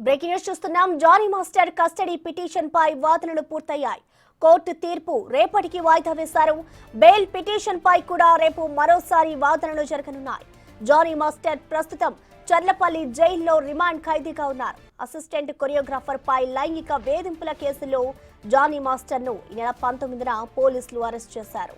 Breaking news చూస్తున్నాం. Johnny master custody petition పై వాదనలు పూర్తయ్యాయి. కోర్టు తీర్పు రేపటికి వాయిదా వేశారు. బెయిల్ పిటిషన్ పై కూడా రేపు మరోసారి వాదనలు జరగనున్నాయి. జానీ మాస్టర్ ప్రస్తుతం చర్లపల్లి జైల్లో రిమాండ్ ఖైదీగా ఉన్నారు. అసిస్టెంట్ కొరియోగ్రాఫర్ పై లైంగిక వేధింపుల కేసులో జానీ మాస్టర్ ను ఈ నెల 19న పోలీసులు అరెస్ట్ చేశారు.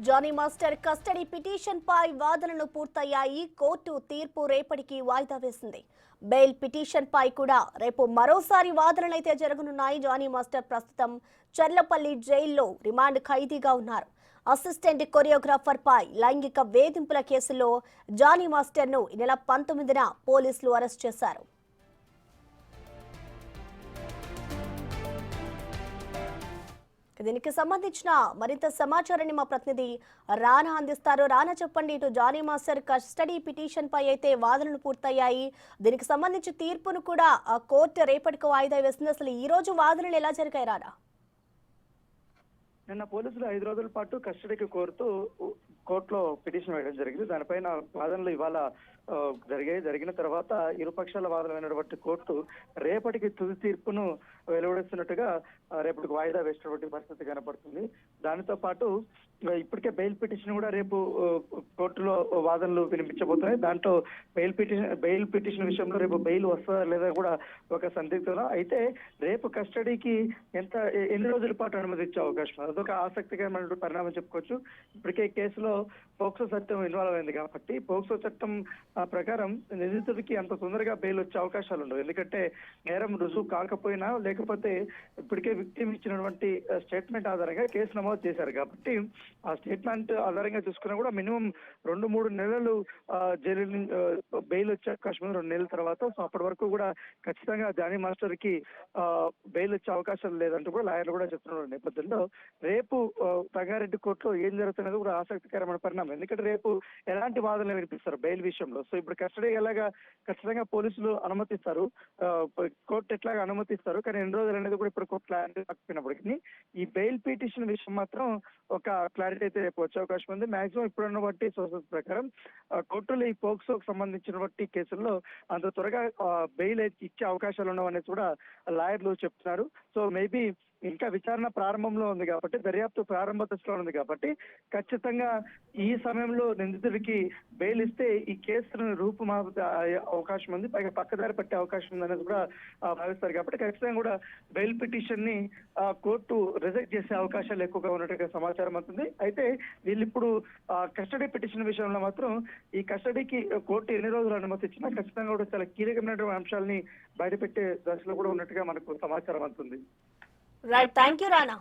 జానీ మాస్టర్ కస్టడీ పిటిషన్ పై వాదనలు పూర్తయ్యాయి. కోర్టు తీర్పు రేపటికి వాయిదా వేసింది. బెయిల్ పిటిషన్ పై కూడా రేపు మరోసారి వాదనలైతే జరగనున్నాయి. జానీ మాస్టర్ ప్రస్తుతం చర్లపల్లి జైల్లో రిమాండ్ ఖైదీగా ఉన్నారు. అసిస్టెంట్ కొరియోగ్రాఫర్ పై లైంగిక వేధింపుల కేసులో జానీ మాస్టర్ ను ఈ నెల 19న పోలీసులు అరెస్ట్ చేశారు. దీనికి సంబంధించిన మరింత సమాచారాన్ని మా ప్రతినిధి రానా అందిస్తారు. రానా, చెప్పండి. ఇటు జానీ మాస్టర్ కస్టడీ పిటిషన్ పై అయితే వాదనలు పూర్తయ్యాయి. దీనికి సంబంధించి తీర్పును కూడా కోర్టు రేపటికి వాయిదా వేసింది. అసలు ఈ రోజు వాదనలు ఎలా జరిగాయి రానా? నిన్న పోలీసులు 5 రోజుల పాటు కస్టడీకి కోరుతూ కోర్టులో పిటిషన్ వేయడం జరిగింది. దానిపైన వాదనలు ఇవాళ జరిగిన తర్వాత ఇరుపక్షాల వాదనమైనటువంటి కోర్టు రేపటికి తుది తీర్పును వెలువడిస్తున్నట్టుగా రేపటికి వాయిదా వేసినటువంటి పరిస్థితి కనపడుతుంది. దానితో పాటు ఇప్పటికే బెయిల్ పిటిషన్ కూడా రేపు కోర్టులో వాదనలు వినిపించబోతున్నాయి. దాంట్లో బెయిల్ పిటిషన్ విషయంలో రేపు బెయిల్ వస్తుందా లేదా కూడా ఒక సందిగ్ధం. అయితే రేపు కస్టడీకి ఎన్ని రోజుల పాటు అనుమతి ఇచ్చే అవకాశం, అదొక ఆసక్తికరమైన పరిణామం చెప్పుకోవచ్చు. ఇప్పటికే కేసులో పోక్సో చట్టం ఇన్వాల్వ్ అయింది కాబట్టి పోక్సో చట్టం ప్రకారం నిందితుడికి అంత తొందరగా బెయిల్ వచ్చే అవకాశాలు ఉండవు. ఎందుకంటే నేరం రుజువు కాకపోయినా లేకపోతే ఇప్పటికే విక్టిమ్ ఇచ్చినటువంటి స్టేట్మెంట్ ఆధారంగా కేసు నమోదు చేశారు కాబట్టి ఆ స్టేట్మెంట్ ఆధారంగా చూసుకున్నా కూడా మినిమం 2-3 నెలలు జైలు బెయిల్ వచ్చే అవకాశం ఉంది 2 నెలల తర్వాత. సో అప్పటి వరకు కూడా ఖచ్చితంగా జానీ మాస్టర్ కి బెయిల్ వచ్చే అవకాశం లేదంటూ కూడా లాయర్లు కూడా చెప్తున్న నేపథ్యంలో రేపు రంగారెడ్డి కోర్టులో ఏం జరుగుతున్నది కూడా ఆసక్తికరమైన పరిణామం. ఎందుకంటే రేపు ఎలాంటి వాదనలు వినిపిస్తారు బెయిల్ విషయంలో. సో ఇప్పుడు కస్టడీ ఎలాగా ఖచ్చితంగా పోలీసులు అనుమతిస్తారు, కోర్టు ఎట్లాగా అనుమతిస్తారు, కానీ ఎన్ని రోజులు అనేది కూడా ఇప్పుడు కోర్టు క్లారిటీ రాకపోయినప్పటికీ ఈ బెయిల్ పిటిషన్ విషయం మాత్రం ఒక క్లారిటీ అయితే రేపు వచ్చే అవకాశం ఉంది. మాక్సిమం ఇప్పుడున్న బట్టి సోర్సెస్ ప్రకారం కోర్టులు ఈ పోక్సోకు సంబంధించినటువంటి కేసుల్లో అంత త్వరగా బెయిల్ ఇచ్చే అవకాశాలు ఉండవనేది కూడా లాయర్లు చెప్తున్నారు. సో మేబీ ఇంకా విచారణ ప్రారంభంలో ఉంది కాబట్టి, దర్యాప్తు ప్రారంభ దశలో ఉంది కాబట్టి ఖచ్చితంగా ఈ సమయంలో నిందితుడికి బెయిల్ ఇస్తే ఈ కేసును రూపుమాపే అవకాశం ఉంది, పైగా పక్కదారి పట్టే అవకాశం ఉంది అనేది కూడా భావిస్తారు. కాబట్టి ఖచ్చితంగా కూడా బెయిల్ పిటిషన్ ని కోర్టు రిజెక్ట్ చేసే అవకాశాలు ఎక్కువగా ఉన్నట్టుగా సమాచారం అవుతుంది. అయితే వీళ్ళు ఇప్పుడు కస్టడీ పిటిషన్ విషయంలో మాత్రం ఈ కస్టడీకి కోర్టు ఎన్ని రోజులు అనుమతి ఇచ్చినా ఖచ్చితంగా కూడా చాలా కీలకమైనటువంటి అంశాలని బయటపెట్టే దశలో కూడా ఉన్నట్టుగా మనకు సమాచారం అవుతుంది. Right, thank you Rana.